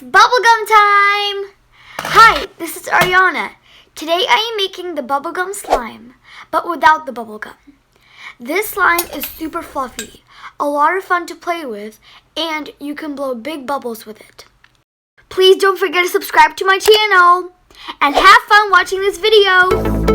It's bubblegum time! Hi, this is Ariana. Today I am making the bubblegum slime, but without the bubblegum. This slime is super fluffy, a lot of fun to play with, and you can blow big bubbles with it. Please don't forget to subscribe to my channel, and have fun watching this video!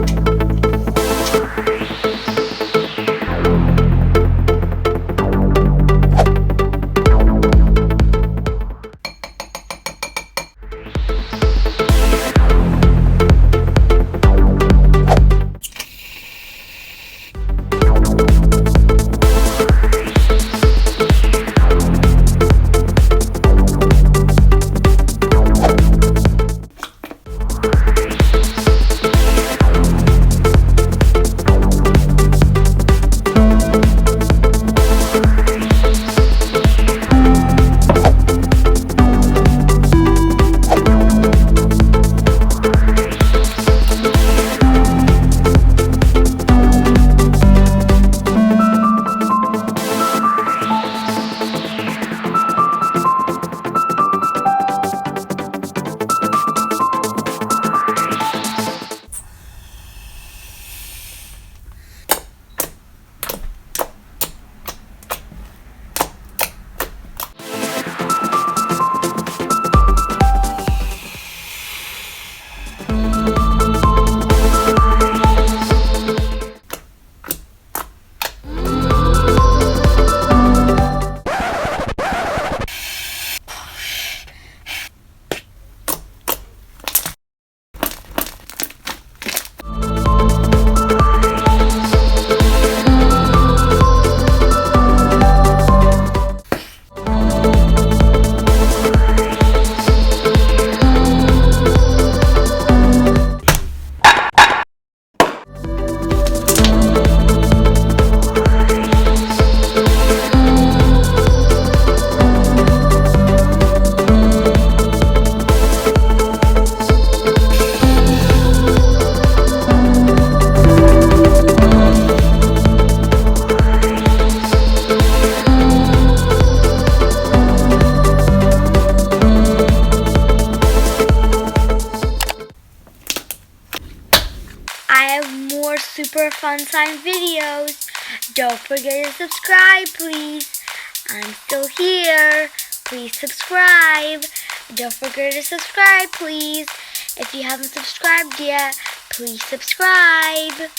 I have more super fun slime videos. Don't forget to subscribe, please. I'm still here. Please subscribe. Don't forget to subscribe, please. If you haven't subscribed yet, please subscribe.